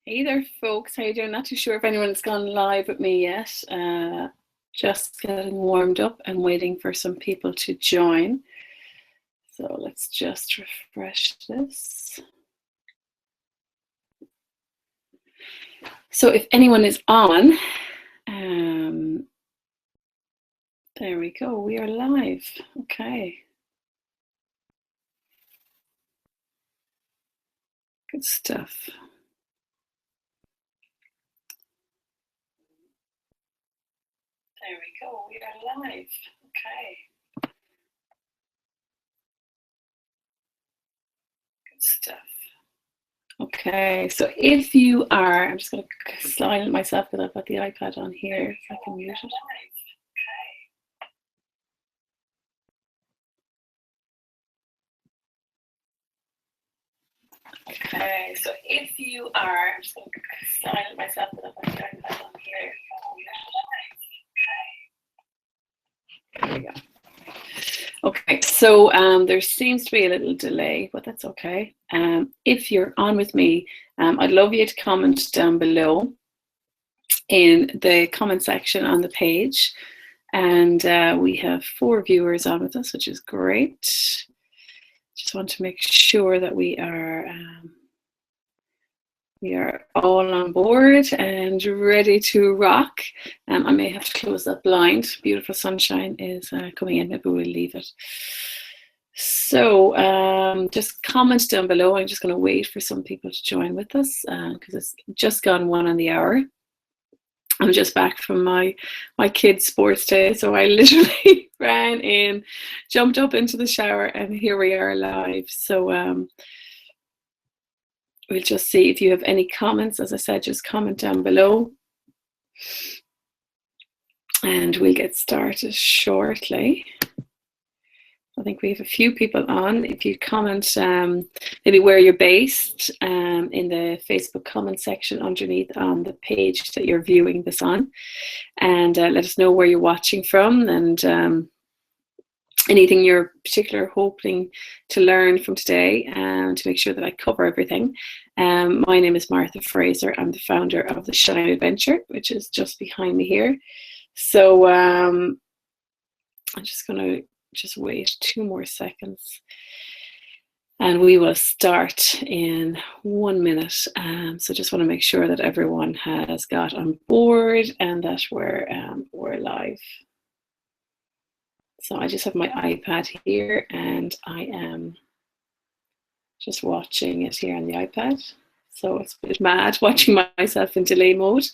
Hey there, folks. How you doing? Not too sure if anyone's gone live with me yet. Just getting warmed up and waiting for some people to join. So let's just refresh this. So if anyone is on, there we go. We are live. Okay. Good stuff. There we go. We are live. Okay. Good stuff. Okay, so if you are, I'm just going to silence myself because I've got the iPad on here. If I can mute it. Okay, so if you are, I'm just going to silence myself because I've got the iPad on here. Okay. There we go. Okay, so there seems to be a little delay, but that's okay. If you're on with me, I'd love you to comment down below in the comment section on the page. And we have 4 viewers on with us, which is great. Just want to make sure that we are all on board and ready to rock. I may have to close that blind. Beautiful sunshine is coming in. Maybe we'll leave it. So just comment down below. I'm just going to wait for some people to join with us because it's just gone 1 on the hour. I'm just back from my kids' sports day, so I literally ran in, jumped up into the shower, and here we are live. So we'll just see if you have any comments. As I said, just comment down below, and we'll get started shortly. I think we have a few people on. If you comment maybe where you're based in the Facebook comment section underneath on the page that you're viewing this on, and let us know where you're watching from and anything you're particularly hoping to learn from today to make sure that I cover everything. My name is Martha Fraser. I'm the founder of the Shine Adventure, which is just behind me here. So I'm just going to wait 2 more seconds and we will start in 1 minute. So just want to make sure that everyone has got on board and that we're live. So I just have my iPad here and I am just watching it here on the iPad. So it's a bit mad watching myself in delay mode.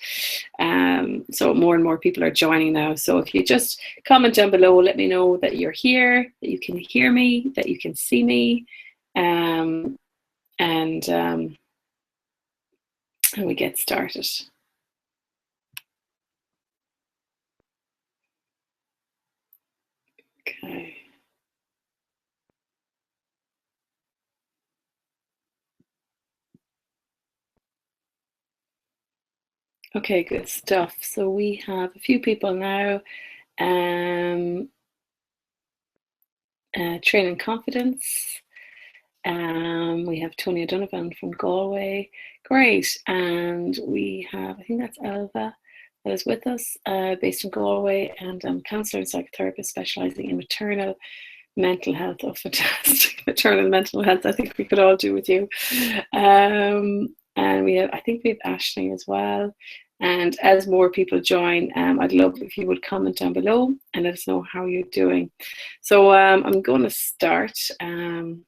So more and more people are joining now. So if you just comment down below, let me know that you're here, that you can hear me, that you can see me, and we get started. Okay. Okay, good stuff. So we have a few people now. Training confidence. We have Tony O'Donovan from Galway. Great. And we have, I think that's Elva that is with us, based in Galway, and I'm counsellor and psychotherapist specialising in maternal mental health. Oh, fantastic. Maternal mental health, I think we could all do with you. And I think we have Ashling as well. And as more people join, I'd love if you would comment down below and let us know how you're doing. So I'm going to start. So I'm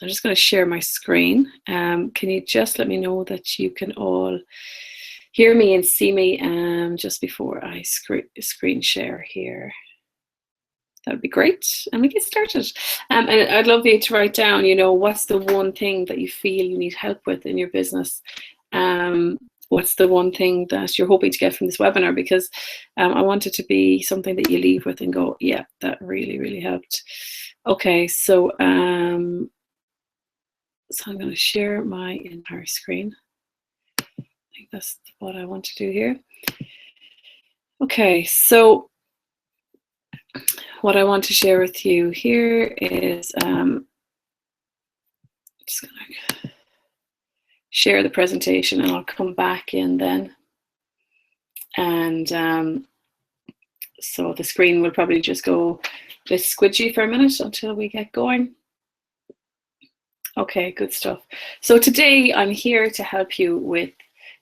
just going to share my screen. Can you just let me know that you can all hear me and see me just before I screen share here? That would be great. And we get started. And I'd love you to write down, what's the one thing that you feel you need help with in your business? What's the one thing that you're hoping to get from this webinar? Because I want it to be something that you leave with and go, yeah, that really, really helped. Okay, so I'm going to share my entire screen. I think that's what I want to do here. Okay, so what I want to share with you here is just going to share the presentation and I'll come back in then. And so the screen will probably just go a bit squidgy for a minute until we get going. Okay, good stuff. So today I'm here to help you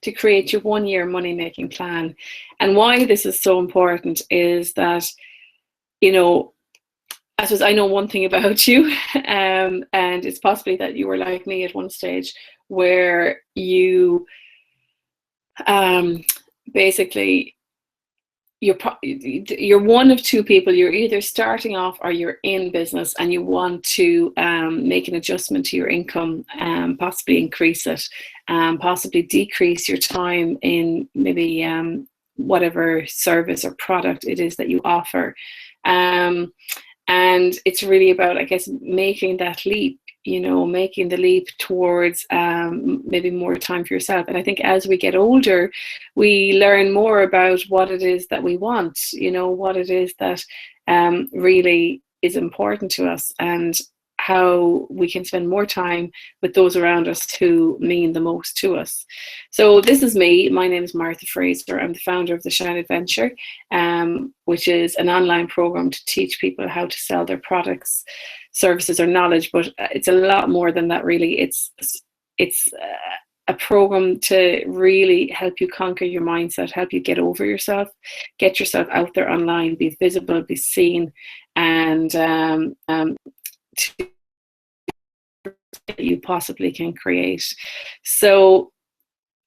to create your 1-year money making plan. And why this is so important is that, you know, I suppose I know one thing about you, and it's possibly that you were like me at one stage where you basically you're one of two people. You're either starting off or you're in business and you want to make an adjustment to your income, possibly increase it, possibly decrease your time in maybe whatever service or product it is that you offer. And it's really about, I guess, making that leap, you know, making the leap towards maybe more time for yourself. And I think as we get older, we learn more about what it is that we want, you know, what it is that really is important to us, and how we can spend more time with those around us who mean the most to us. So this is me. My name is Martha Fraser. I'm the founder of the Shine Adventure, which is an online program to teach people how to sell their products, services, or knowledge. But it's a lot more than that, really. It's a program to really help you conquer your mindset, help you get over yourself, get yourself out there online, be visible, be seen, and you possibly can create. So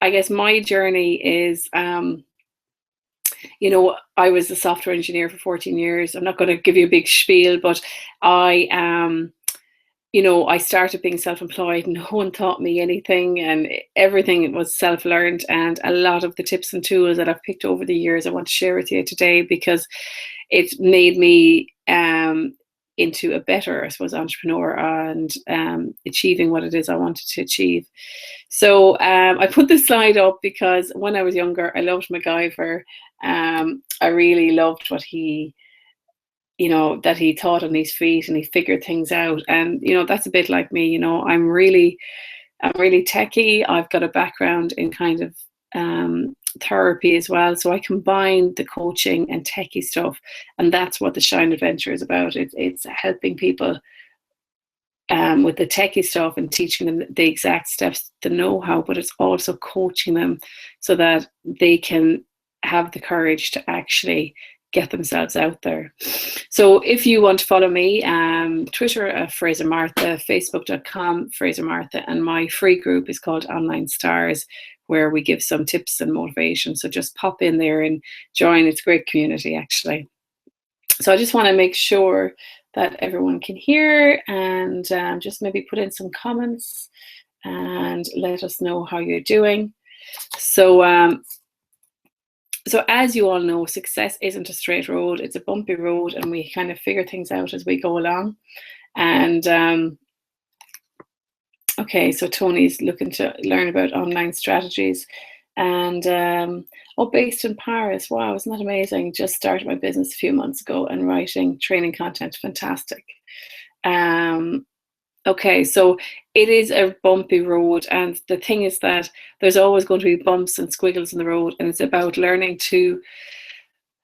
I guess my journey is, you know, I was a software engineer for 14 years. I'm not going to give you a big spiel, but you know, I started being self-employed. No one taught me anything, and everything was self-learned. And a lot of the tips and tools that I've picked over the years, I want to share with you today, because it made me into a better, I suppose, entrepreneur, and achieving what it is I wanted to achieve. So I put this slide up because when I was younger, I loved MacGyver. I really loved what he, you know, that he thought on his feet and he figured things out. And, you know, that's a bit like me. You know, I'm really techie. I've got a background in kind of therapy as well. So I combine the coaching and techie stuff. And that's what the Shine Adventure is about. It's helping people with the techie stuff and teaching them the exact steps, the know-how, but it's also coaching them so that they can have the courage to actually get themselves out there. So if you want to follow me, Twitter, Fraser Martha, Facebook.com, Fraser Martha, and my free group is called Online Stars, where we give some tips and motivation. So just pop in there and join. It's a great community, actually. So I just want to make sure that everyone can hear, and just maybe put in some comments and let us know how you're doing. So so as you all know, success isn't a straight road. It's a bumpy road, and we kind of figure things out as we go along. And okay, so Tony's looking to learn about online strategies. And oh, based in Paris. Wow, isn't that amazing? Just started my business a few months ago and writing training content. Fantastic. Okay, so it is a bumpy road, and the thing is that there's always going to be bumps and squiggles in the road, and it's about learning to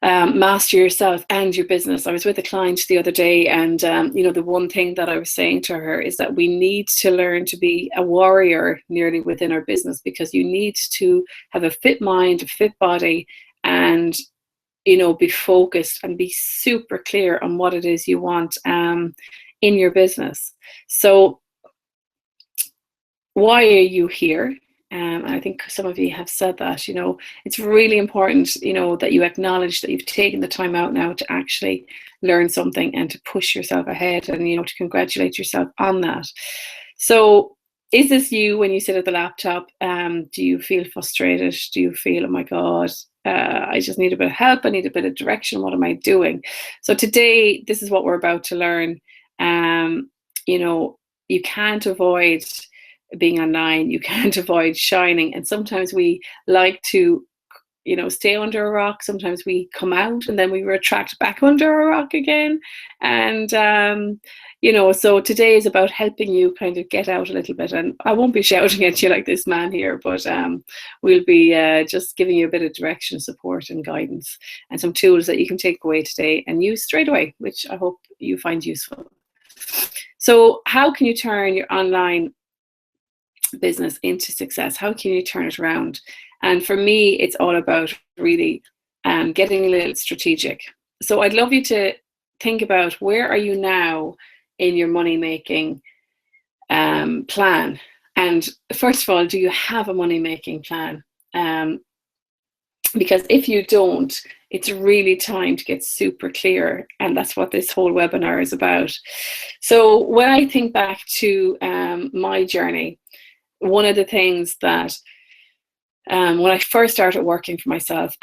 master yourself and your business. I was with a client the other day, and you know, the one thing that I was saying to her is that we need to learn to be a warrior nearly within our business, because you need to have a fit mind, a fit body, and, you know, be focused and be super clear on what it is you want in your business. So why are you here? And I think some of you have said that, you know, it's really important, you know, that you acknowledge that you've taken the time out now to actually learn something and to push yourself ahead, and, you know, to congratulate yourself on that. So is this you when you sit at the laptop? Do you feel frustrated? Do you feel, oh my God, I just need a bit of help. I need a bit of direction. What am I doing? So today, this is what we're about to learn. You know, you can't avoid being online, you can't avoid shining, and sometimes we like to stay under a rock. Sometimes we come out and then we retract back under a rock again. And, so today is about helping you kind of get out a little bit. And I won't be shouting at you like this man here, but we'll be just giving you a bit of direction, support, and guidance, and some tools that you can take away today and use straight away, which I hope you find useful. So how can you turn your online business into success? How can you turn it around? And for me, it's all about really getting a little strategic. So I'd love you to think about, where are you now in your money making plan? And first of all, do you have a money making plan? Because if you don't, it's really time to get super clear. And that's what this whole webinar is about. So when I think back to my journey, one of the things that when I first started working for myself,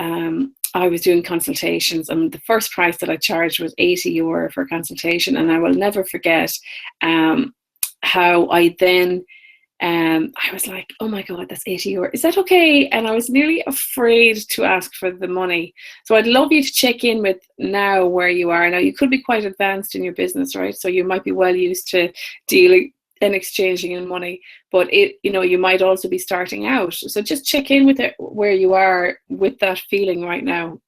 I was doing consultations, and the first price that I charged was €80 for a consultation. And I will never forget how I then I was like, oh my God, that's €80. Is that okay? And I was nearly afraid to ask for the money. So I'd love you to check in with now where you are. Now, you could be quite advanced in your business, right? So you might be well used to dealing and exchanging in money, but you might also be starting out. So just check in with it, where you are with that feeling right now.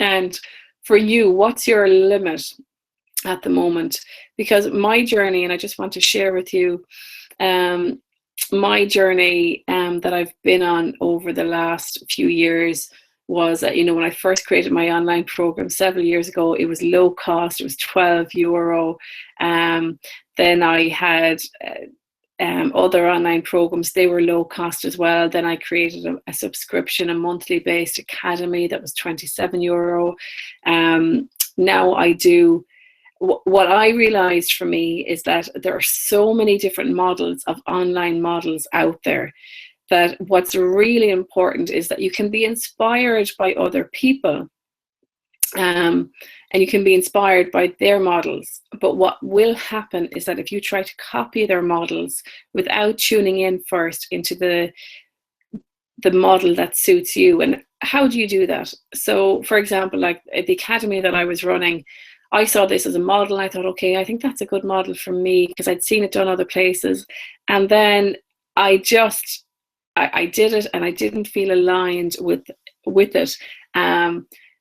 And for you, what's your limit at the moment? Because my journey, and I just want to share with you, my journey that I've been on over the last few years was that, when I first created my online program several years ago, it was low cost. It was €12. Then I had other online programs. They were low cost as well. Then I created a subscription, a monthly based academy that was €27. Now I do, what I realized for me is that there are so many different models of online models out there, that what's really important is that you can be inspired by other people, and you can be inspired by their models. But what will happen is that if you try to copy their models without tuning in first into the model that suits you, and how do you do that? So for example, like the academy that I was running, I saw this as a model. I thought, okay, I think that's a good model for me, because I'd seen it done other places. And then I did it, and I didn't feel aligned with it.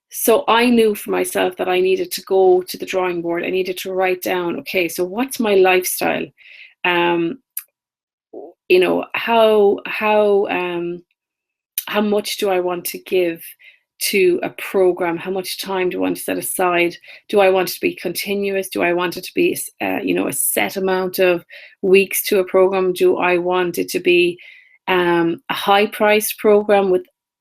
So I knew for myself that I needed to go to the drawing board. I needed to write down, okay, so what's my lifestyle? How much do I want to give to a program? How much time do I want to set aside? Do I want it to be continuous? Do I want it to be a set amount of weeks to a program? Do I want it to be a high priced program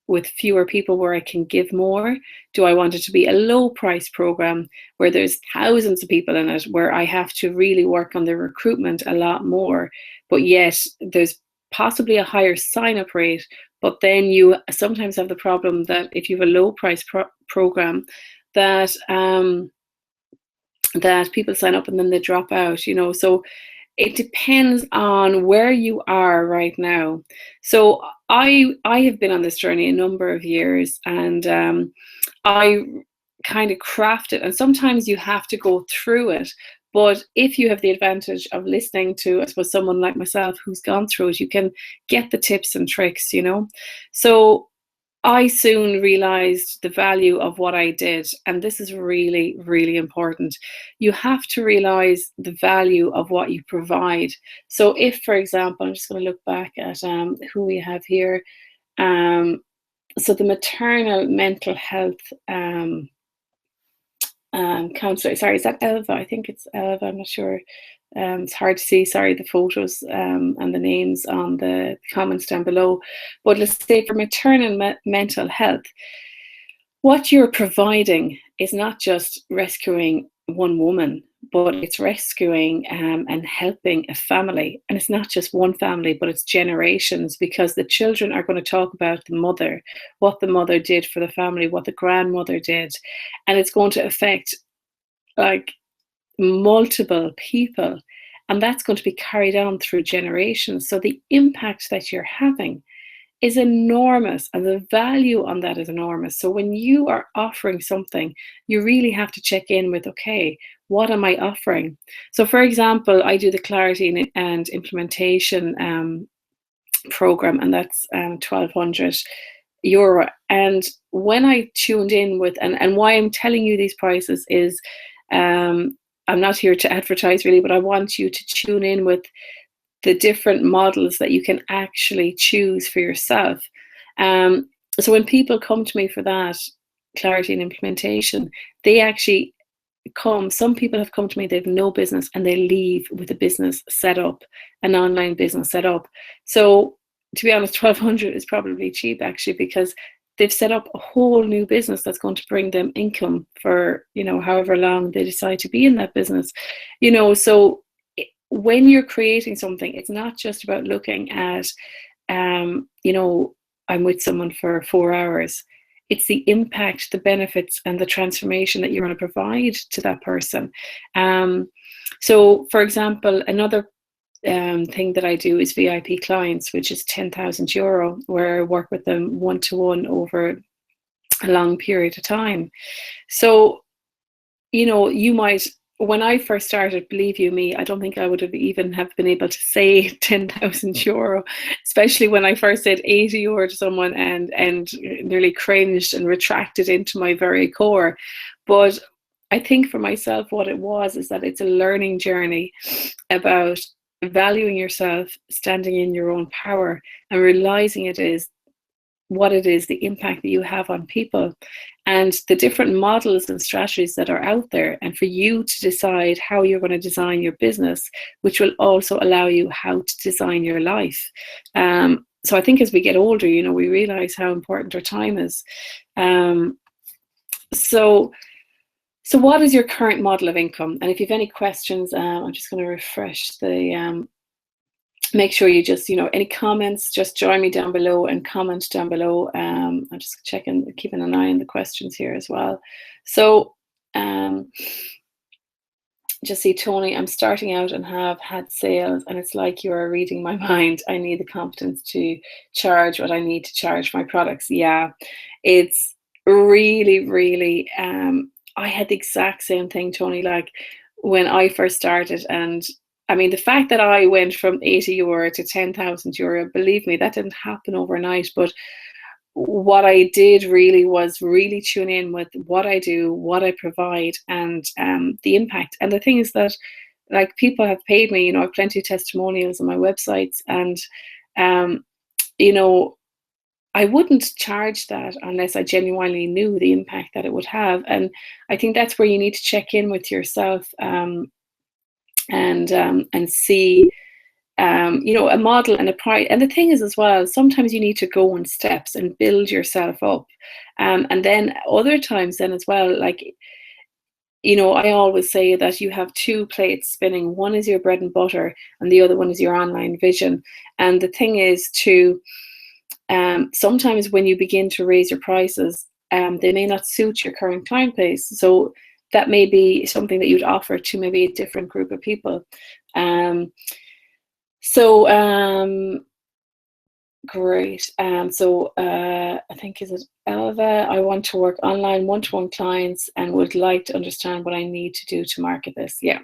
with fewer people where I can give more? Do I want it to be a low price program where there's thousands of people in it, where I have to really work on the recruitment a lot more, but yet there's possibly a higher sign-up rate? But then you sometimes have the problem that if you have a low price program, that people sign up and then they drop out, so it depends on where you are right now. So I have been on this journey a number of years, and I kind of craft it, and sometimes you have to go through it. But if you have the advantage of listening to, I suppose, someone like myself who's gone through it, you can get the tips and tricks, So I soon realized the value of what I did. And this is really, really important. You have to realize the value of what you provide. So if, for example, I'm just going to look back at who we have here. So the maternal mental health counselor, sorry, is that Elva? I think it's Elva, I'm not sure. It's hard to see, sorry, the photos and the names on the comments down below. But let's say for maternal mental health, what you're providing is not just rescuing one woman, but it's rescuing and helping a family. And it's not just one family, but it's generations, because the children are going to talk about the mother, what the mother did for the family, what the grandmother did. And it's going to affect like multiple people. And that's going to be carried on through generations. So the impact that you're having is enormous, and the value on that is enormous. So when you are offering something, you really have to check in with, okay, what am I offering? So for example, I do the clarity and implementation program, and that's €1,200. And when I tuned in with, and why I'm telling you these prices is, I'm not here to advertise really, but I want you to tune in with the different models that you can actually choose for yourself. So when people come to me for that clarity and implementation, they actually come, some people have come to me, they have no business, and they leave with a business set up, an online business set up. So to be honest, 1,200 is probably cheap actually, because they've set up a whole new business that's going to bring them income for, however long they decide to be in that business. So when you're creating something, it's not just about looking at, I'm with someone for 4 hours. It's the impact, the benefits, and the transformation that you're going to provide to that person. So, for example, another thing that I do is VIP clients, which is €10,000, where I work with them one-to-one over a long period of time. So, you might, when I first started, believe you me, I don't think I would have even have been able to say €10,000, especially when I first said €80 to someone and nearly cringed and retracted into my very core. But I think for myself, what it was is that it's a learning journey about valuing yourself, standing in your own power, and realizing what it is, the impact that you have on people, and the different models and strategies that are out there, and for you to decide how you're going to design your business, which will also allow you how to design your life. So I think as we get older, we realize how important our time is. So what is your current model of income? And if you have any questions, I'm just going to refresh the make sure you just, any comments, just join me down below and comment down below. I'm just checking, keeping an eye on the questions here as well. So just see Tony, I'm starting out and have had sales, and it's like you are reading my mind. I need the confidence to charge what I need to charge for my products. Yeah, it's really, really, I had the exact same thing, Tony, like when I first started. And I mean, the fact that I went from €80 to €10,000, believe me, that didn't happen overnight. But what I did really was really tune in with what I do, what I provide, and the impact. And the thing is that, like, people have paid me, I have plenty of testimonials on my websites, and I wouldn't charge that unless I genuinely knew the impact that it would have. And I think that's where you need to check in with yourself, and see, a model and a price. And the thing is as well, sometimes you need to go in steps and build yourself up. And then other times then as well, like, I always say that you have two plates spinning. One is your bread and butter, and the other one is your online vision. And the thing is to, sometimes when you begin to raise your prices, they may not suit your current client base. So that may be something that you'd offer to maybe a different group of people. Great. I think, is it Elva? I want to work online one-to-one clients and would like to understand what I need to do to market this. Yeah.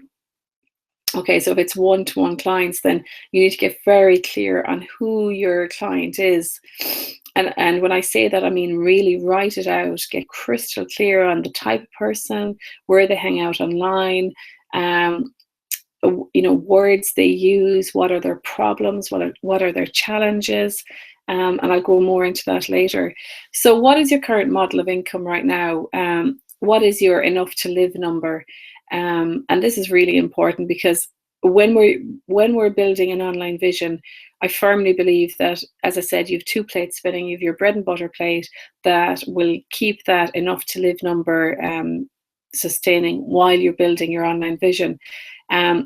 Okay, so if it's one-to-one clients, then you need to get very clear on who your client is. And when I say that, I mean really write it out, get crystal clear on the type of person, where they hang out online, words they use, what are their problems, what are their challenges, and I'll go more into that later. So what is your current model of income right now? What is your enough to live number? And this is really important, because when we're building an online vision, I firmly believe that, as I said, you have two plates spinning. You have your bread and butter plate that will keep that enough to live number sustaining while you're building your online vision.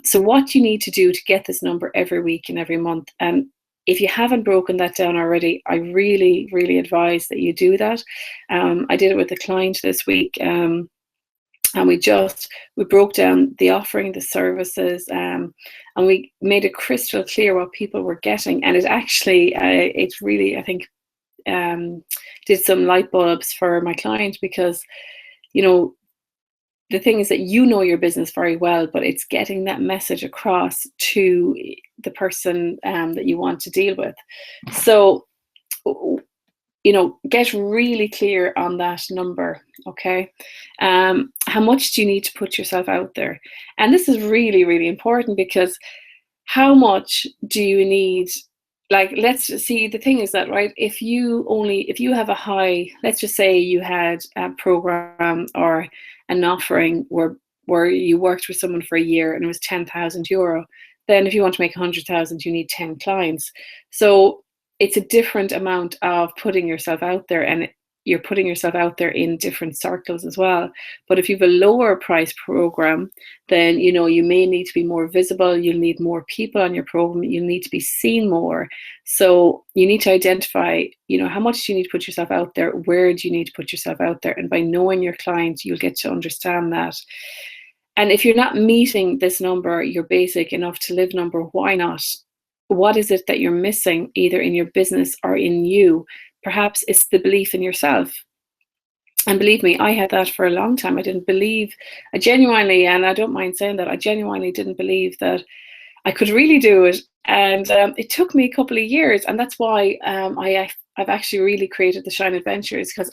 So what you need to do to get this number every week and every month, and if you haven't broken that down already, I really, really advise that you do that. I did it with a client this week, and we broke down the offering, the services, and we made it crystal clear what people were getting. And it actually, it's really, I think, did some light bulbs for my client, because, you know, the thing is that you know your business very well, but it's getting that message across to the person that you want to deal with. So, you know, get really clear on that number, okay? How much do you need to put yourself out there? And this is really, really important, because how much do you need? Like, let's see, the thing is that, right, if you have a high, let's just say you had a program or an offering where you worked with someone for a year and it was €10,000, then if you want to make 100,000, you need 10 clients. So it's a different amount of putting yourself out there, and you're putting yourself out there in different circles as well. But if you have a lower price program, then, you know, you may need to be more visible. You'll need more people on your program. You'll need to be seen more. So you need to identify, you know, how much do you need to put yourself out there? Where do you need to put yourself out there? And by knowing your client, you'll get to understand that. And if you're not meeting this number, your basic enough to live number, why not? What is it that you're missing, either in your business or in you? Perhaps it's the belief in yourself. And believe me, I had that for a long time. I genuinely, and I don't mind saying that, I genuinely didn't believe that I could really do it. And it took me a couple of years. And that's why I've actually really created the Shine Adventures, because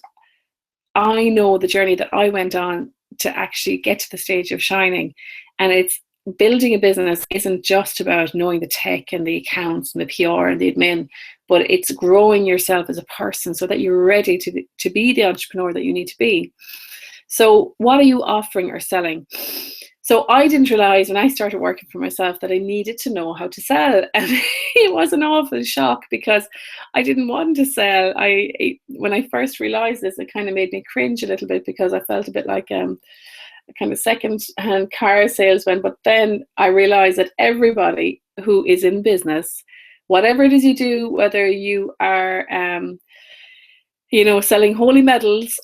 I know the journey that I went on to actually get to the stage of shining. And it's building a business isn't just about knowing the tech and the accounts and the PR and the admin, but it's growing yourself as a person so that you're ready to be the entrepreneur that you need to be. So what are you offering or selling? So I didn't realize when I started working for myself that I needed to know how to sell. And it was an awful shock, because I didn't want to sell. When I first realized this, it kind of made me cringe a little bit, because I felt a bit like a kind of second-hand car salesman. But then I realized that everybody who is in business, whatever it is you do, whether you are you know, selling holy medals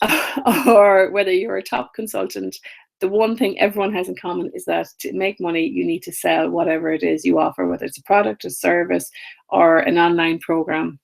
or whether you're a top consultant, the one thing everyone has in common is that to make money, you need to sell whatever it is you offer, whether it's a product, a service, or an online program.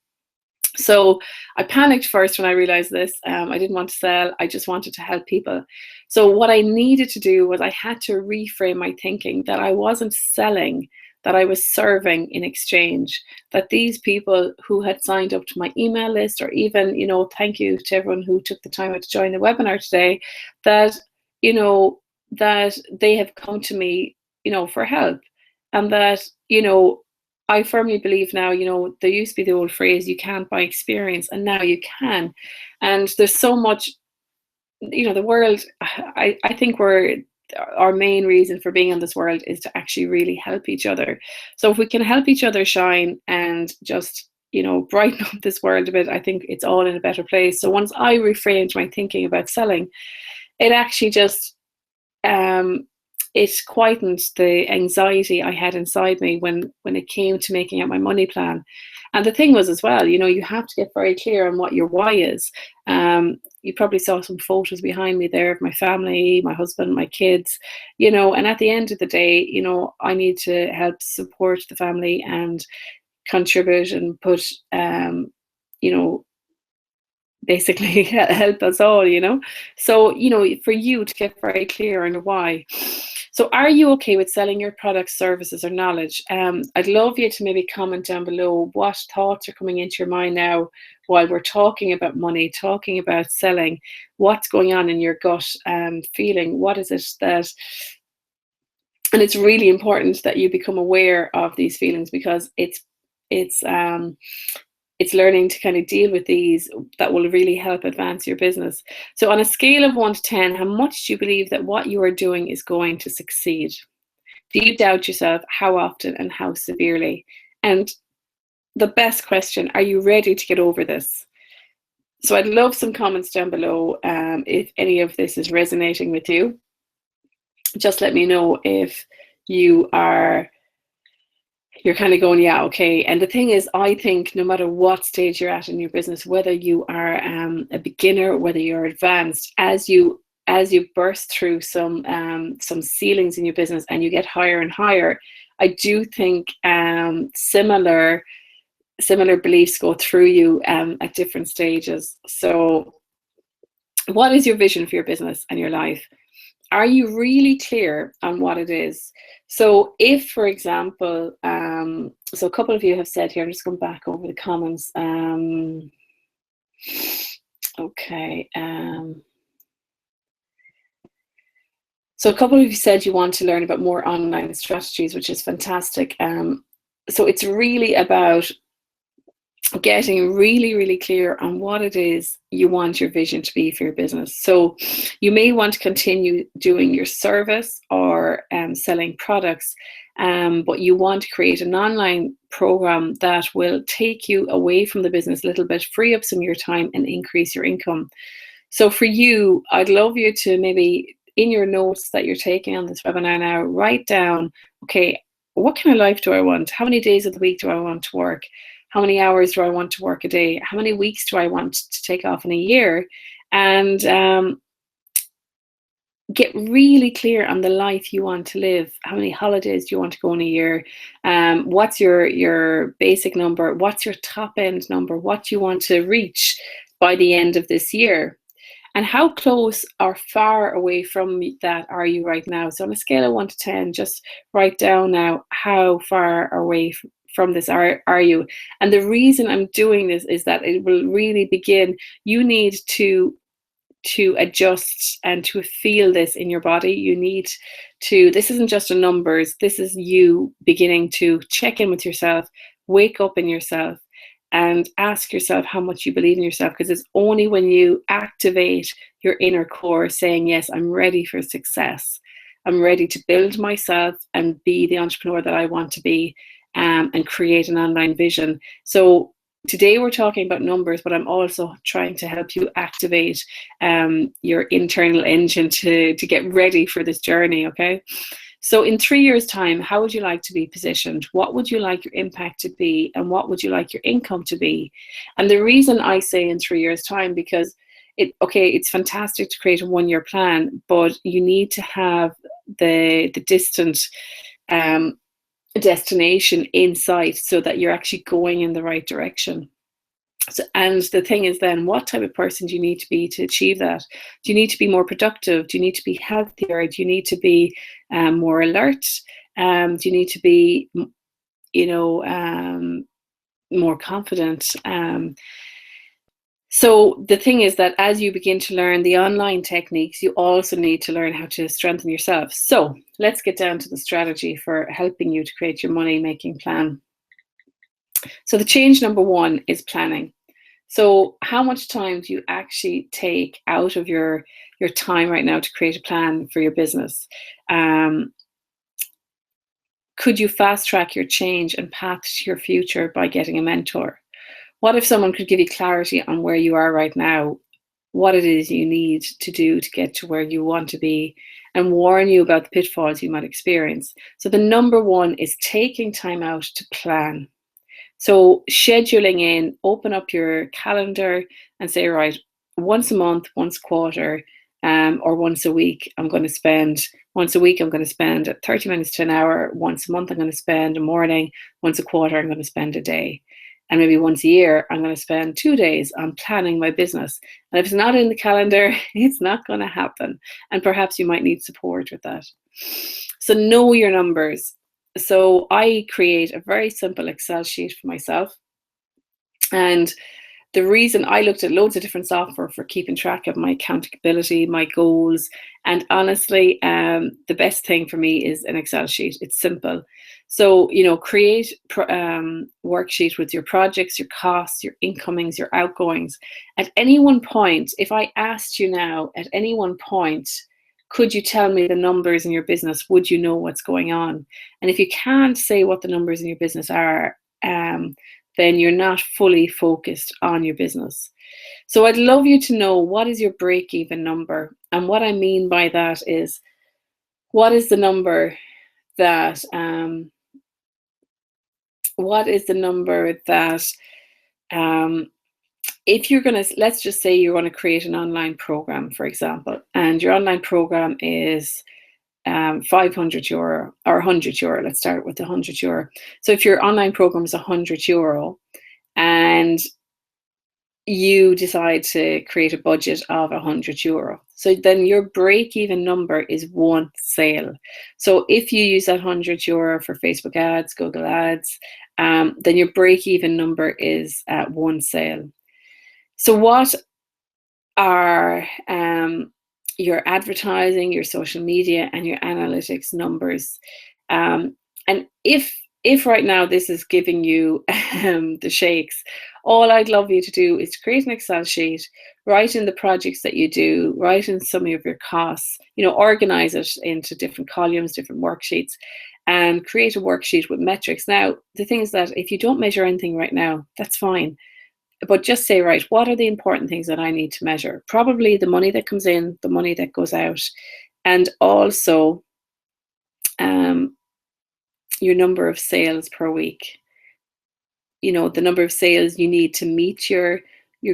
So I panicked first when I realized this. I didn't want to sell. I just wanted to help people. So what I needed to do was I had to reframe my thinking, that I wasn't selling, that I was serving in exchange, that these people who had signed up to my email list, or even, you know, thank you to everyone who took the time out to join the webinar today, that, you know, that they have come to me, you know, for help. And that, you know, I firmly believe now, you know, there used to be the old phrase, you can't buy experience, and now you can. And there's so much, you know, the world, I think our main reason for being on this world is to actually really help each other. So if we can help each other shine and just, you know, brighten up this world a bit, I think it's all in a better place. So once I reframed my thinking about selling, it actually just, it quietened the anxiety I had inside me when it came to making out my money plan. And the thing was as well, you know, you have to get very clear on what your why is. You probably saw some photos behind me there of my family, my husband, my kids, you know, and at the end of the day, you know, I need to help support the family and contribute and put, you know, basically help us all, you know. So, you know, for you to get very clear on the why. So are you okay with selling your products, services, or knowledge? I'd love you to maybe comment down below what thoughts are coming into your mind now while we're talking about money, talking about selling. What's going on in your gut feeling? What is it that, and it's really important that you become aware of these feelings, because it's learning to kind of deal with these that will really help advance your business. So on a scale of 1 to 10, how much do you believe that what you are doing is going to succeed? Do you doubt yourself? How often and how severely? And the best question, are you ready to get over this? So I'd love some comments down below if any of this is resonating with you. Just let me know if you're kind of going, yeah, okay. And the thing is, I think no matter what stage you're at in your business, whether you are a beginner, whether you're advanced, as you burst through some ceilings in your business and you get higher and higher, I do think similar similar beliefs go through you at different stages. So what is your vision for your business and your life? Are you really clear on what it is? So if, for example, so a couple of you have said here, I'm just going back over the comments. Okay. So a couple of you said you want to learn about more online strategies, which is fantastic. So it's really about getting really, really clear on what it is you want your vision to be for your business. So you may want to continue doing your service or selling products, but you want to create an online program that will take you away from the business a little bit, free up some of your time and increase your income. So for you, I'd love you to maybe in your notes that you're taking on this webinar now, write down, okay, what kind of life do I want? How many days of the week do I want to work? How many hours do I want to work a day? How many weeks do I want to take off in a year? And get really clear on the life you want to live. How many holidays do you want to go in a year? What's your basic number? What's your top end number? What do you want to reach by the end of this year? And how close or far away from that are you right now? So on a scale of 1 to 10, just write down now how far away from this are you. And the reason I'm doing this is that it will really begin. You need to adjust and to feel this in your body. You need to, this isn't just a numbers, this is you beginning to check in with yourself, wake up in yourself, and ask yourself how much you believe in yourself, because it's only when you activate your inner core saying, yes, I'm ready for success. I'm ready to build myself and be the entrepreneur that I want to be, and create an online vision. So today we're talking about numbers, but I'm also trying to help you activate your internal engine to get ready for this journey, okay? So in 3 years' time, how would you like to be positioned? What would you like your impact to be? And what would you like your income to be? And the reason I say in 3 years' time, because it's fantastic to create a 1-year plan, but you need to have the distant destination in sight so that you're actually going in the right direction. So, and the thing is then, what type of person do you need to be to achieve that? Do you need to be more productive? Do you need to be healthier? Do you need to be more alert? Do you need to be, more confident? So the thing is that as you begin to learn the online techniques, you also need to learn how to strengthen yourself. So let's get down to the strategy for helping you to create your money-making plan. So the change number 1 is planning. So how much time do you actually take out of your time right now to create a plan for your business? Could you fast track your change and path to your future by getting a mentor? What if someone could give you clarity on where you are right now, what it is you need to do to get to where you want to be, and warn you about the pitfalls you might experience? So the number 1 is taking time out to plan. So scheduling in, open up your calendar and say, right, once a month, once a quarter, or once a week, I'm going to spend 30 minutes to an hour. Once a month, I'm going to spend a morning. Once a quarter, I'm going to spend a day. And maybe once a year, I'm going to spend 2 days on planning my business. And if it's not in the calendar, it's not going to happen. And perhaps you might need support with that. So know your numbers. So I create a very simple Excel sheet for myself. And the reason I looked at loads of different software for keeping track of my accountability, my goals, and honestly, the best thing for me is an Excel sheet. It's simple. So, create worksheet with your projects, your costs, your incomings, your outgoings. At any one point, if I asked you now, at any one point, could you tell me the numbers in your business? Would you know what's going on? And if you can't say what the numbers in your business are, then you're not fully focused on your business. So I'd love you to know, what is your break-even number? And what I mean by that is, what is the number that if you're going to, let's just say you're going to create an online program, for example, and your online program is €500 or €100. Let's start with €100. So if your online program is €100, and you decide to create a budget of €100. So then your break-even number is one sale. So if you use that €100 for Facebook ads, Google ads, then your break-even number is one sale. So what are your advertising, your social media, and your analytics numbers? And if right now this is giving you the shakes, all I'd love you to do is to create an Excel sheet, write in the projects that you do, write in some of your costs, organize it into different columns, different worksheets, and create a worksheet with metrics. Now, the thing is that if you don't measure anything right now, that's fine. But just say, right, what are the important things that I need to measure? Probably the money that comes in, the money that goes out, and also your number of sales per week. The number of sales you need to meet your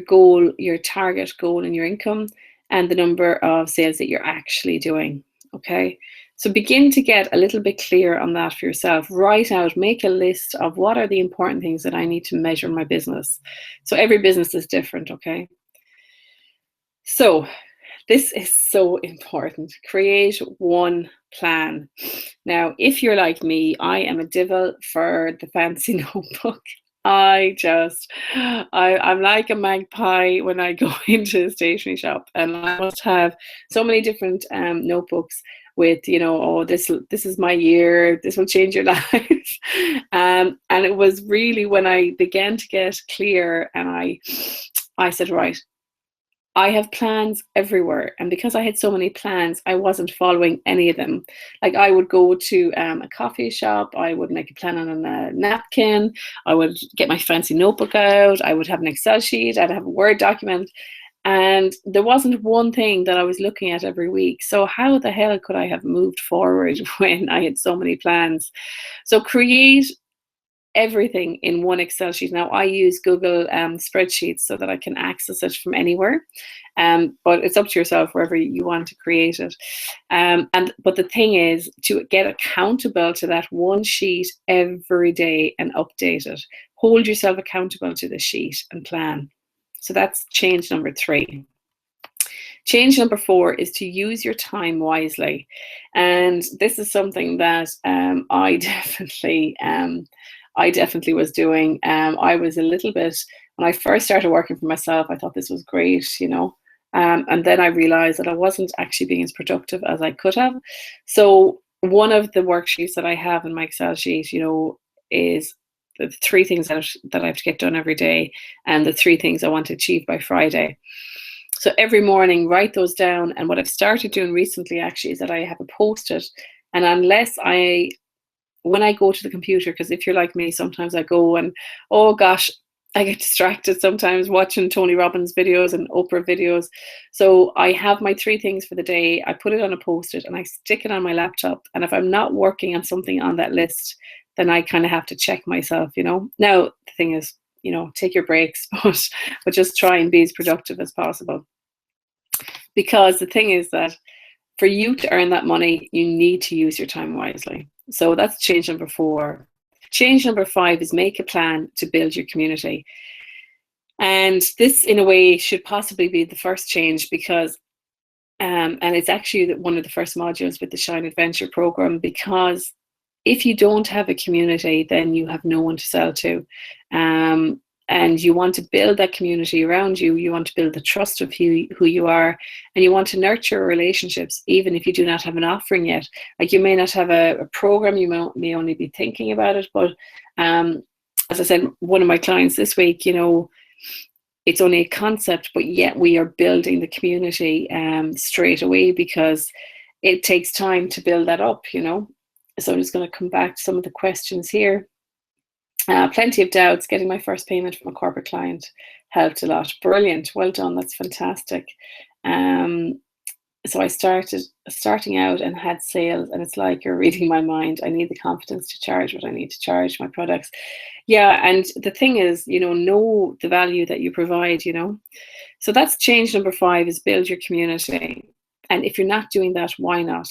goal, your target goal, and your income, and the number of sales that you're actually doing. Okay, so begin to get a little bit clear on that for yourself. Write out, make a list of what are the important things that I need to measure in my business. So every business is different. Okay, so this is so important. Create one plan. Now, if you're like me, I am a devil for the fancy notebook. I'm like a magpie when I go into a stationery shop, and I must have so many different notebooks with, oh, this is my year, this will change your life. And it was really when I began to get clear, and I said, right, I have plans everywhere. And because I had so many plans, I wasn't following any of them. Like, I would go to a coffee shop, I would make a plan on a napkin, I would get my fancy notebook out, I would have an Excel sheet, I'd have a Word document, and there wasn't one thing that I was looking at every week. So how the hell could I have moved forward when I had so many plans? So create everything in one Excel sheet. Now, I use Google spreadsheets so that I can access it from anywhere, but it's up to yourself wherever you want to create it. But the thing is to get accountable to that one sheet every day and update it. Hold yourself accountable to the sheet and plan. So that's change number 3. Change number 4 is to use your time wisely. And this is something that I definitely was doing. I was a little bit, when I first started working for myself, I thought this was great, and then I realized that I wasn't actually being as productive as I could have. So one of the worksheets that I have in my Excel sheet, is the 3 things that I have to get done every day, and the 3 things I want to achieve by Friday. So every morning, write those down. And what I've started doing recently actually is that I have a post-it, and when I go to the computer, because if you're like me, sometimes I go and, oh gosh, I get distracted sometimes watching Tony Robbins videos and Oprah videos. So I have my 3 things for the day. I put it on a post-it and I stick it on my laptop. And if I'm not working on something on that list, then I kind of have to check myself, Now, the thing is, take your breaks, but just try and be as productive as possible. Because the thing is that for you to earn that money, you need to use your time wisely. So that's change number 4. Change number 5 is make a plan to build your community. And this, in a way, should possibly be the first change, because, and it's actually one of the first modules with the Shine Adventure program, because if you don't have a community, then you have no one to sell to. And you want to build that community around you. You want to build the trust of who you are, and you want to nurture relationships, even if you do not have an offering yet. Like, you may not have a program, you may only be thinking about it. But as I said, one of my clients this week, it's only a concept, but yet we are building the community straight away, because it takes time to build that up, So I'm just going to come back to some of the questions here. Plenty of doubts. Getting my first payment from a corporate client helped a lot. Brilliant. Well done. That's fantastic. So I starting out and had sales, and it's like, you're reading my mind. I need the confidence to charge what I need to charge my products. Yeah. And the thing is, know the value that you provide, So that's change number 5, is build your community. And if you're not doing that, why not?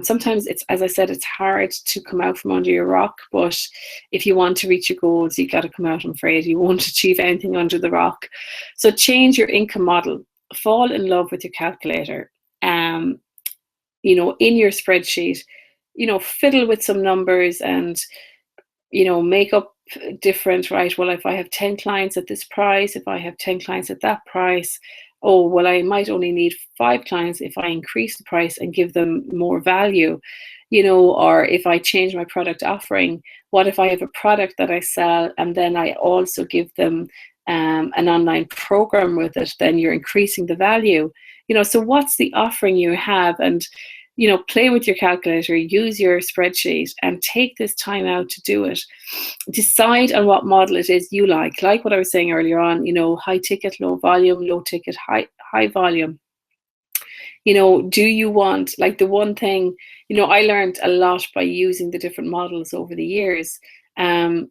Sometimes it's, as I said, it's hard to come out from under your rock, but if you want to reach your goals, you've got to come out, I'm afraid. You won't achieve anything under the rock. So change your income model. Fall in love with your calculator. You know, in your spreadsheet, you know, fiddle with some numbers and, you know, make up different, right? Well, if I have 10 clients at this price, if I have 10 clients at that price, oh, well, I might only need 5 clients if I increase the price and give them more value, you know, or if I change my product offering, what if I have a product that I sell and then I also give them an online program with it, then you're increasing the value, you know, so what's the offering you have? And, you know, play with your calculator, use your spreadsheet and take this time out to do it. Decide on what model it is you like what I was saying earlier on, you know, high ticket, low volume, low ticket, high volume. You know, do you want, like, the one thing, you know, I learned a lot by using the different models over the years. And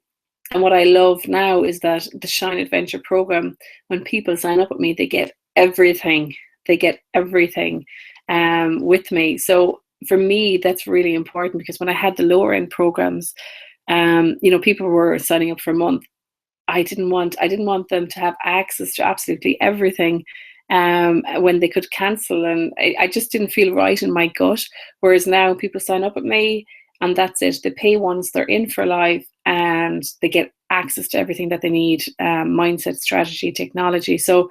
what I love now is that the Shine Adventure program, when people sign up with me, they get everything. They get everything with me. So for me, that's really important, because when I had the lower end programs, you know, people were signing up for a month. I didn't want them to have access to absolutely everything when they could cancel, and I just didn't feel right in my gut. Whereas now people sign up with me and that's it. They pay once, they're in for life, and they get access to everything that they need, mindset, strategy, technology. So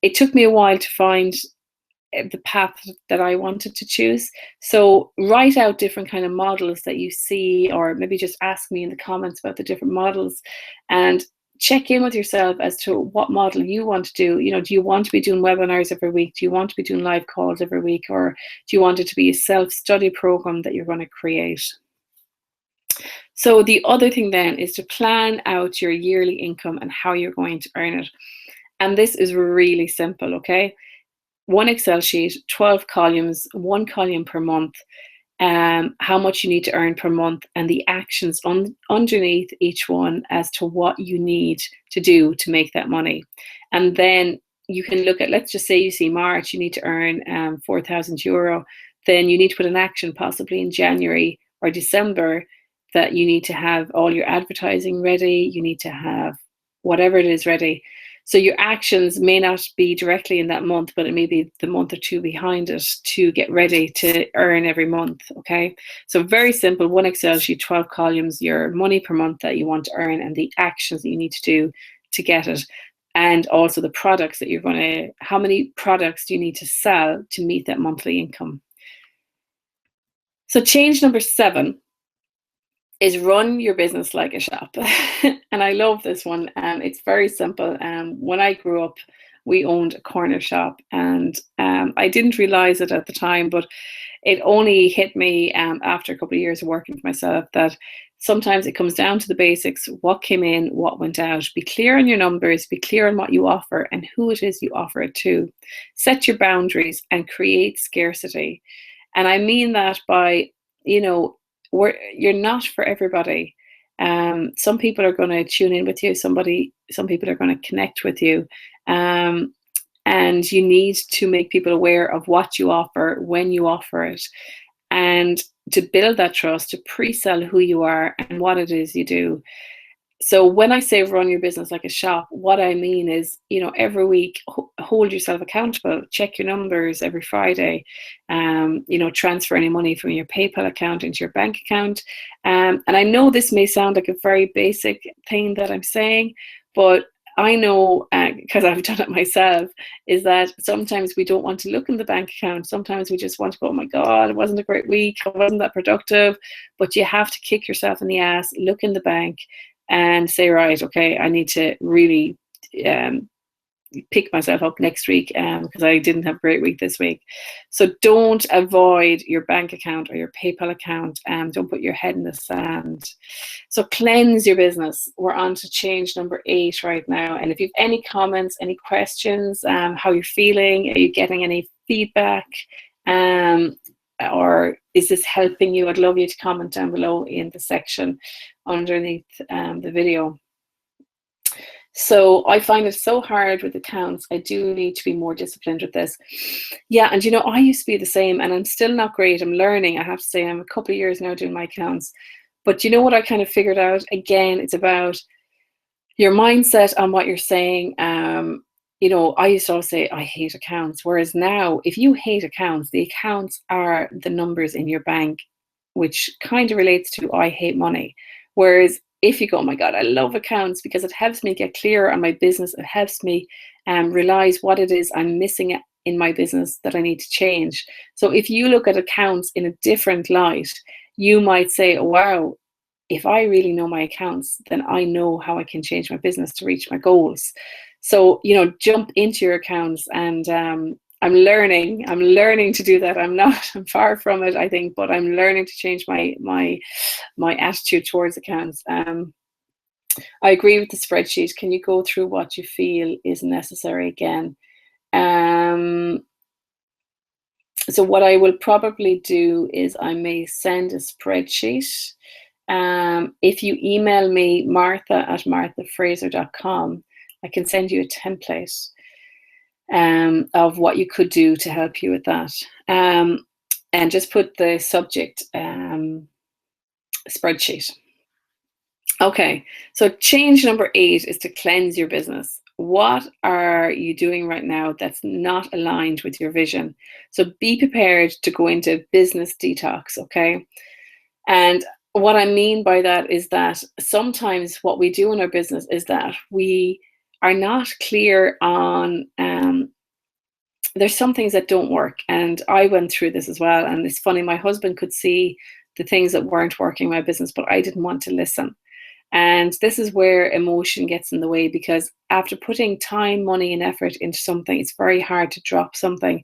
it took me a while to find the path that I wanted to choose. So write out different kind of models that you see, or maybe just ask me in the comments about the different models, and check in with yourself as to what model you want to do. You know, do you want to be doing webinars every week? Do you want to be doing live calls every week? Or do you want it to be a self-study program that you're going to create? So the other thing then is to plan out your yearly income and how you're going to earn it. And this is really simple, okay? One Excel sheet, 12 columns, 1 column per month, how much you need to earn per month, and the actions underneath each one as to what you need to do to make that money. And then you can look at, let's just say you see March, you need to earn €4,000. Then you need to put an action possibly in January or December that you need to have all your advertising ready, you need to have whatever it is ready. So your actions may not be directly in that month, but it may be the month or two behind it to get ready to earn every month, okay? So very simple, one Excel sheet, 12 columns, your money per month that you want to earn and the actions that you need to do to get it. And also the products that you're going to, how many products do you need to sell to meet that monthly income? So change number 7 is run your business like a shop. And I love this one. It's very simple. When I grew up, we owned a corner shop, and I didn't realize it at the time, but it only hit me after a couple of years of working for myself that sometimes it comes down to the basics: what came in, what went out. Be clear on your numbers, be clear on what you offer and who it is you offer it to. Set your boundaries and create scarcity. And I mean that by, you know, you're not for everybody. Some people are going to tune in with you. Some people are going to connect with you. And you need to make people aware of what you offer, when you offer it, and to build that trust, to pre-sell who you are and what it is you do. So when I say run your business like a shop, what I mean is, you know, every week hold yourself accountable, check your numbers every Friday, you know, transfer any money from your PayPal account into your bank account. And I know this may sound like a very basic thing that I'm saying, but I know, because I've done it myself, is that sometimes we don't want to look in the bank account. Sometimes we just want to go, oh my God, it wasn't a great week, I wasn't that productive. But you have to kick yourself in the ass, look in the bank and say, right, okay, I need to really pick myself up next week because I didn't have a great week this week. So don't avoid your bank account or your PayPal account. Don't put your head in the sand. So cleanse your business. We're on to change number 8 right now. And if you have any comments, any questions, how you're feeling, are you getting any feedback? Or is this helping you? I'd love you to comment down below in the section underneath the video. So I find it so hard with accounts. I do need to be more disciplined with this. Yeah, and I used to be the same, and I'm still not great. I'm learning. I have to say, I'm a couple of years now doing my accounts. But you know what I kind of figured out? Again, it's about your mindset on what you're saying. I used to always say I hate accounts, whereas now, if you hate accounts, the accounts are the numbers in your bank, which kind of relates to I hate money. Whereas if you go, oh my God, I love accounts because it helps me get clearer on my business. It helps me realize what it is I'm missing in my business that I need to change. So if you look at accounts in a different light, you might say, oh, wow, if I really know my accounts, then I know how I can change my business to reach my goals. So, jump into your accounts, and I'm learning to do that. I'm far from it, I think, but I'm learning to change my attitude towards accounts. I agree with the spreadsheet. Can you go through what you feel is necessary again? So what I will probably do is I may send a spreadsheet. If you email me, martha@marthafraser.com, I can send you a template of what you could do to help you with that. And just put the subject spreadsheet. Okay, so change number 8 is to cleanse your business. What are you doing right now that's not aligned with your vision? So be prepared to go into business detox, okay? And what I mean by that is that sometimes what we do in our business is that we are not clear on, there's some things that don't work. And I went through this as well. And it's funny, my husband could see the things that weren't working in my business, but I didn't want to listen. And this is where emotion gets in the way, because after putting time, money, and effort into something, it's very hard to drop something.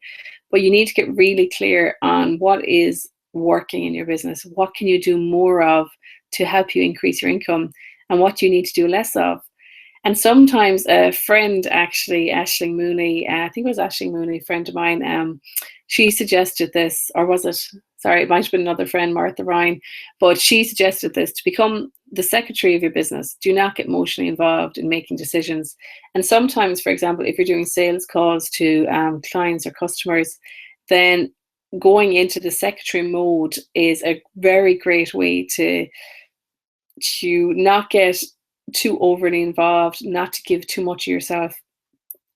But you need to get really clear on what is working in your business. What can you do more of to help you increase your income, and what do you need to do less of? And sometimes a friend, actually, Aisling Mooney, I think it was Aisling Mooney, a friend of mine, she suggested this, or was it? Sorry, it might have been another friend, Martha Ryan, but she suggested this: to become the secretary of your business, do not get emotionally involved in making decisions. And sometimes, for example, if you're doing sales calls to clients or customers, then going into the secretary mode is a very great way to not get too overly involved, not to give too much of yourself,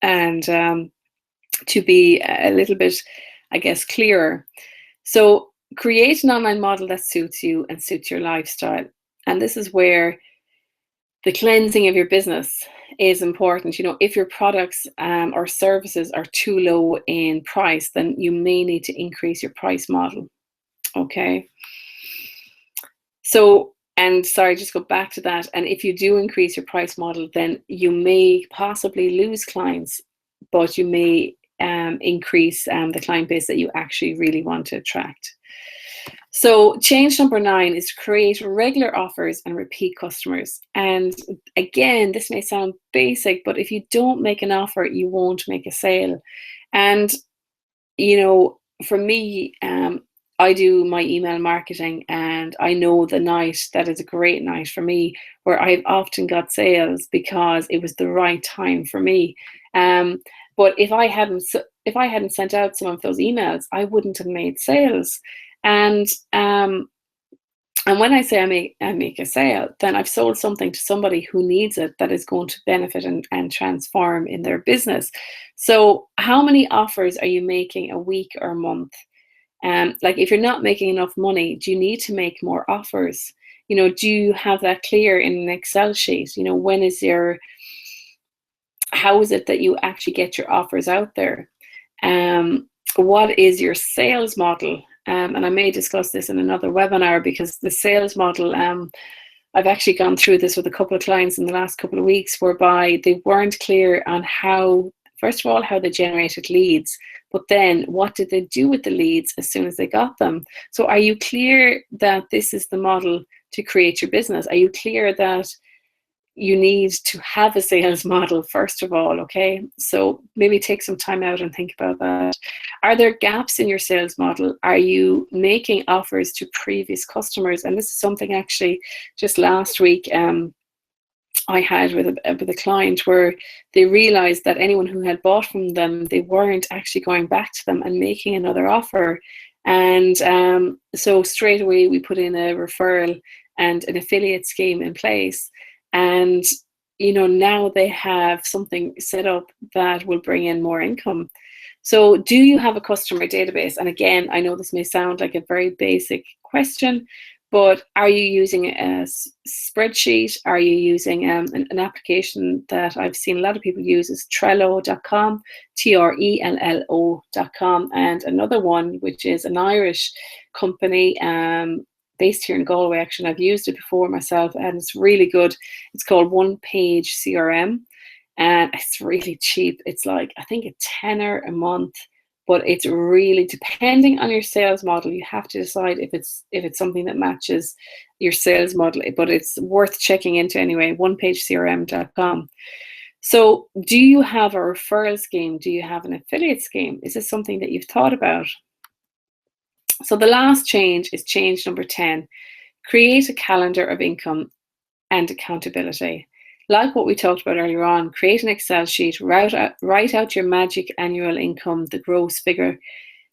and to be a little bit, I guess, clearer. So create an online model that suits you and suits your lifestyle. And this is where the cleansing of your business is important. If your products or services are too low in price, then you may need to increase your price model. Okay. So, and sorry, just go back to that. And if you do increase your price model, then you may possibly lose clients, but you may increase the client base that you actually really want to attract. So change number 9 is to create regular offers and repeat customers. And again, this may sound basic, but if you don't make an offer, you won't make a sale. And, for me, I do my email marketing, and I know the night that is a great night for me, where I've often got sales because it was the right time for me. But if I hadn't sent out some of those emails, I wouldn't have made sales. And when I say I make a sale, then I've sold something to somebody who needs it, that is going to benefit and transform in their business. So how many offers are you making a week or a month? Like, if you're not making enough money, do you need to make more offers? Do you have that clear in an Excel sheet? How is it that you actually get your offers out there? What is your sales model? And I may discuss this in another webinar, because the sales model, I've actually gone through this with a couple of clients in the last couple of weeks, whereby they weren't clear on how, first of all, how they generated leads, but then what did they do with the leads as soon as they got them? So are you clear that this is the model to create your business? Are you clear that you need to have a sales model, first of all? Okay, so maybe take some time out and think about that. Are there gaps in your sales model? Are you making offers to previous customers? And this is something, actually, just last week, I had with a client where they realized that anyone who had bought from them, they weren't actually going back to them and making another offer. And so straight away we put in a referral and an affiliate scheme in place. And now they have something set up that will bring in more income. So do you have a customer database? And again, I know this may sound like a very basic question, but are you using a spreadsheet? Are you using an application that I've seen a lot of people use is Trello.com, Trello.com, and another one, which is an Irish company based here in Galway. Actually, I've used it before myself, and it's really good. It's called One Page CRM, and it's really cheap. It's like, I think, a tenner a month, but it's really, depending on your sales model, you have to decide if it's something that matches your sales model, but it's worth checking into anyway. OnePageCRM.com. So do you have a referral scheme? Do you have an affiliate scheme? Is this something that you've thought about? So the last change is change number 10. Create a calendar of income and accountability. Like what we talked about earlier on, create an Excel sheet, write out your magic annual income, the gross figure,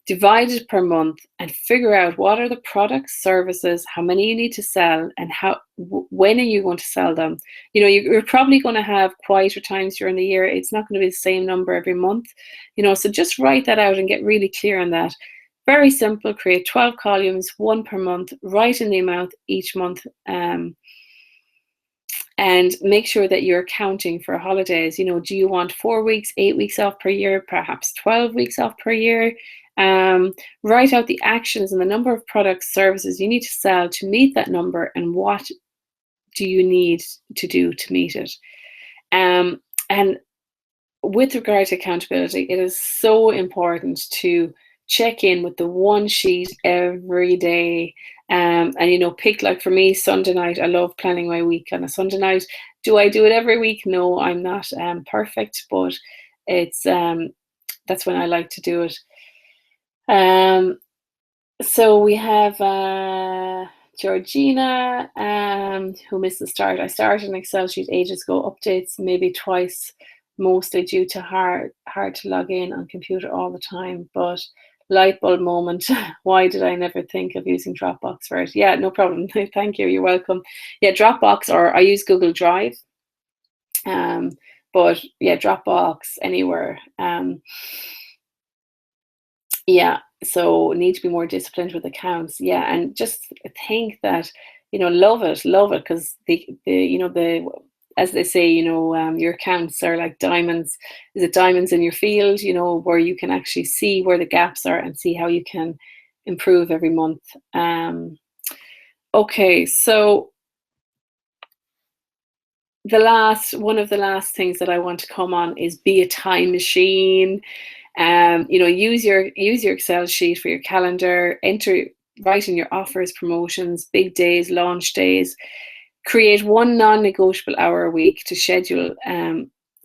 divide it per month, and figure out what are the products, services, how many you need to sell, and when are you going to sell them. You're probably going to have quieter times during the year. It's not going to be the same number every month. So just write that out and get really clear on that. Very simple. Create 12 columns, one per month. Write in the amount each month. And make sure that you're accounting for holidays. Do you want 4 weeks, 8 weeks off per year, perhaps 12 weeks off per year? Write out the actions and the number of products, services you need to sell to meet that number, and what do you need to do to meet it. And with regard to accountability, it is so important to check in with the one sheet every day. And pick, like for me, Sunday night. I love planning my week on a Sunday night. Do I do it every week? No, I'm not perfect, but it's that's when I like to do it. So we have Georgina, who missed the start. I started an Excel sheet ages ago. Updates maybe twice, mostly due to hard to log in on computer all the time. But light bulb moment. Why did I never think of using Dropbox for it? Yeah, no problem. Thank you. You're welcome. Yeah, Dropbox, or I use Google Drive. But yeah, Dropbox anywhere. Yeah, so need to be more disciplined with accounts. Yeah, and just think that, love it, because the as they say, your accounts are like diamonds. Is it diamonds in your field, where you can actually see where the gaps are and see how you can improve every month. Okay, so one of the last things that I want to come on is be a time machine. Use your Excel sheet for your calendar, write in your offers, promotions, big days, launch days. Create one non-negotiable hour a week to schedule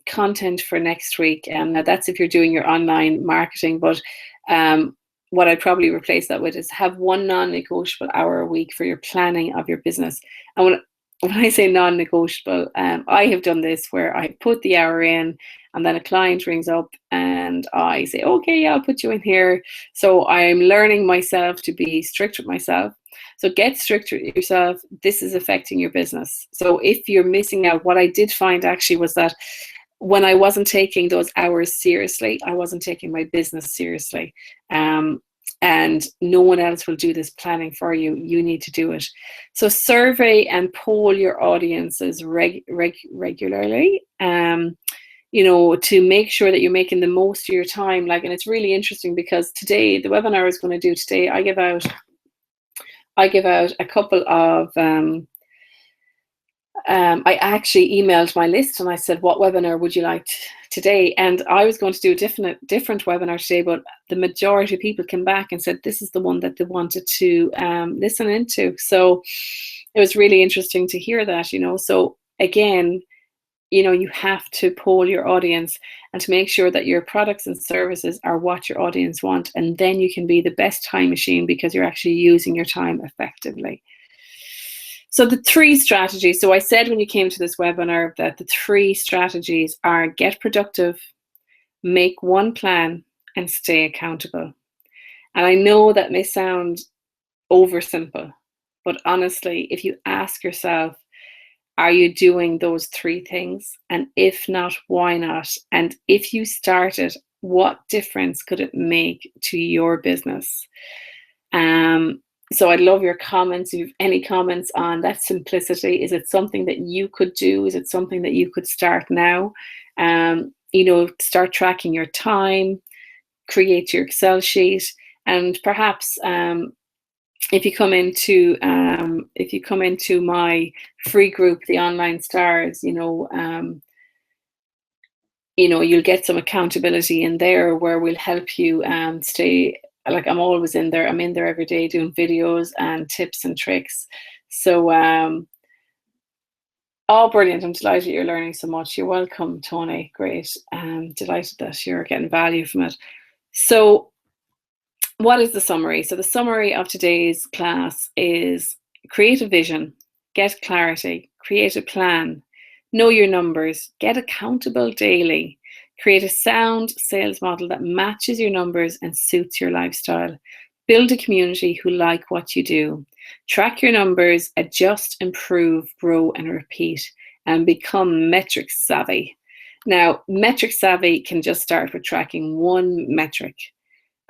content for next week. Now that's if you're doing your online marketing, but what I'd probably replace that with is have one non-negotiable hour a week for your planning of your business. And when I say non-negotiable, I have done this where I put the hour in, and then a client rings up and I say, okay, yeah, I'll put you in here. So I'm learning myself to be strict with myself. So get strict with yourself. This is affecting your business. So if you're missing out, what I did find actually was that when I wasn't taking those hours seriously, I wasn't taking my business seriously. And no one else will do this planning for you. You need to do it. So survey and poll your audiences regularly, to make sure that you're making the most of your time. And it's really interesting because today, the webinar I was going to do today, I give out a couple of, I actually emailed my list and I said, what webinar would you like today? And I was going to do a different webinar today, but the majority of people came back and said this is the one that they wanted to listen into. So it was really interesting to hear that, So again, you have to poll your audience and to make sure that your products and services are what your audience want. And then you can be the best time machine because you're actually using your time effectively. So the 3 strategies, so I said when you came to this webinar that the 3 strategies are get productive, make one plan, and stay accountable. And I know that may sound oversimple, but honestly, if you ask yourself, are you doing those 3 things? And if not, why not? And if you started, what difference could it make to your business? So I'd love your comments. If you have any comments on that simplicity, is it something that you could do? Is it something that you could start now? Start tracking your time, create your Excel sheet, and perhaps if you come into my free group, the Online Stars, you'll get some accountability in there where we'll help you stay. Like, I'm always in there. I'm in there every day doing videos and tips and tricks. So, brilliant. I'm delighted you're learning so much. You're welcome, Tony. Great. Delighted that you're getting value from it. So, what is the summary? So the summary of today's class is create a vision, get clarity, create a plan, know your numbers, get accountable daily, create a sound sales model that matches your numbers and suits your lifestyle, build a community who like what you do, track your numbers, adjust, improve, grow, and repeat, and become metric savvy. Now, metric savvy can just start with tracking one metric.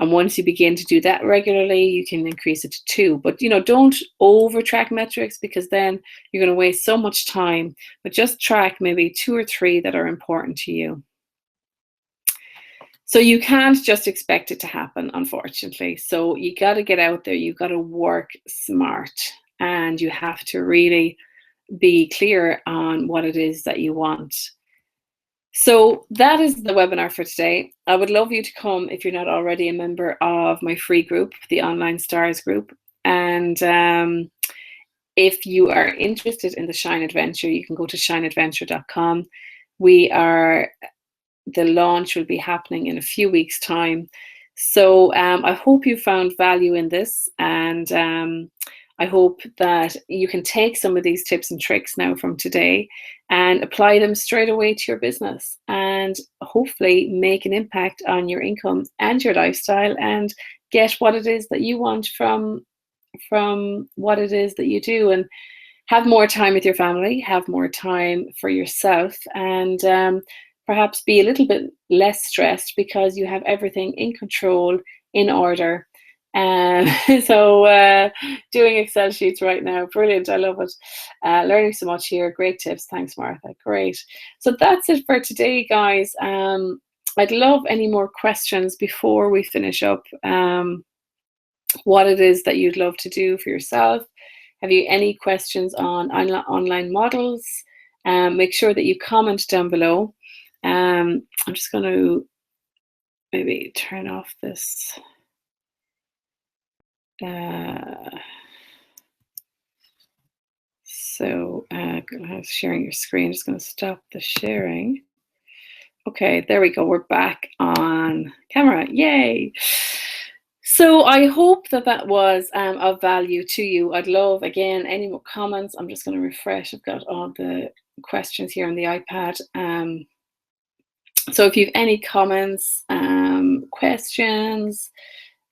And once you begin to do that regularly, you can increase it to 2. But, don't over-track metrics, because then you're going to waste so much time. But just track maybe 2 or 3 that are important to you. So you can't just expect it to happen, unfortunately. So you got to get out there. You've got to work smart. And you have to really be clear on what it is that you want. So that is the webinar for today. I would love you to come if you're not already a member of my free group, the Online Stars group. And if you are interested in the Shine Adventure, you can go to shineadventure.com. The launch will be happening in a few weeks' time. So I hope you found value in this, and I hope that you can take some of these tips and tricks now from today and apply them straight away to your business, and hopefully make an impact on your income and your lifestyle, and get what it is that you want from what it is that you do, and have more time with your family, have more time for yourself, and perhaps be a little bit less stressed because you have everything in control, in order. So doing Excel sheets right now, brilliant. I love it. Learning so much here. Great tips. Thanks, Martha. Great. So that's it for today, guys. I'd love any more questions before we finish up. What it is that you'd love to do for yourself. Have you any questions on online models? Make sure that you comment down below. I'm just going to maybe turn off this. So sharing your screen, just going to stop the sharing. Okay, there we go. We're back on camera. Yay! So I hope that was of value to you. I'd love, again, any more comments. I'm just going to refresh. I've got all the questions here on the iPad. So if you have any comments, questions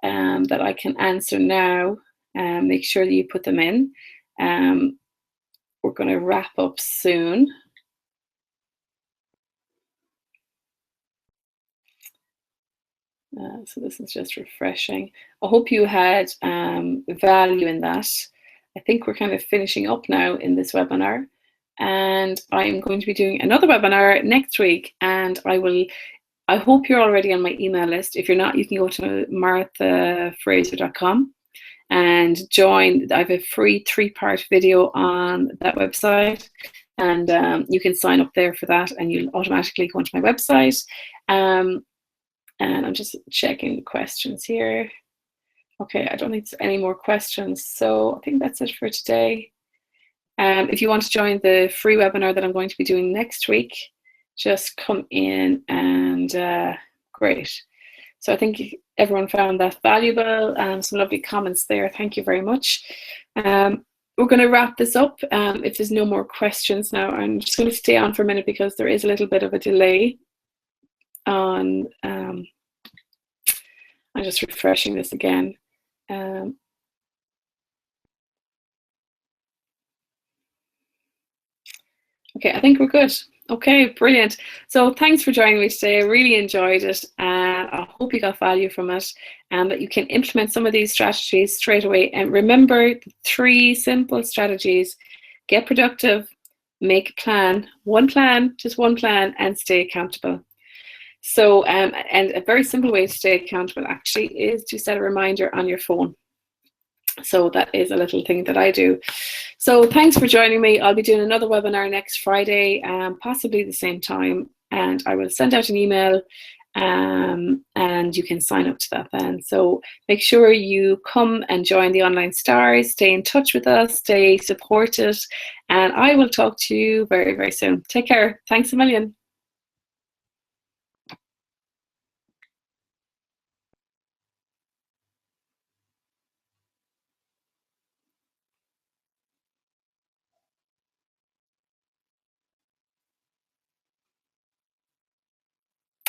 that I can answer now, make sure that you put them in. We're going to wrap up soon. So this is just refreshing. I hope you had value in that. I think we're kind of finishing up now in this webinar, and I'm going to be doing another webinar next week, and I hope you're already on my email list. If you're not, you can go to marthafraser.com and join. I have a free 3-part video on that website, and you can sign up there for that, and you'll automatically go onto my website. And I'm just checking the questions here. Okay, I don't need any more questions, so I think that's it for today. If you want to join the free webinar that I'm going to be doing next week, just come in, and great. So I think everyone found that valuable. Some lovely comments there. Thank you very much. we're going to wrap this up. If there's no more questions now, I'm just going to stay on for a minute because there is a little bit of a delay on, I'm just refreshing this again. Okay, I think we're good. Okay, brilliant. So thanks for joining me today. I really enjoyed it. I hope you got value from it and that you can implement some of these strategies straight away. And remember the 3 simple strategies: get productive, make a plan, just one plan, and stay accountable. So, and a very simple way to stay accountable actually is to set a reminder on your phone. So that is a little thing that I do. So thanks for joining me. I'll be doing another webinar next Friday, possibly the same time, and I will send out an email and you can sign up to that then. So make sure you come and join the Online Stars, stay in touch with us, stay supported, and I will talk to you very, very soon. Take care. Thanks a million.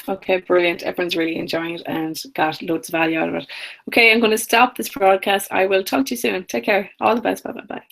Okay, brilliant. Everyone's really enjoying it and got loads of value out of it. Okay, I'm going to stop this broadcast. I will talk to you soon. Take care. All the best. Bye-bye.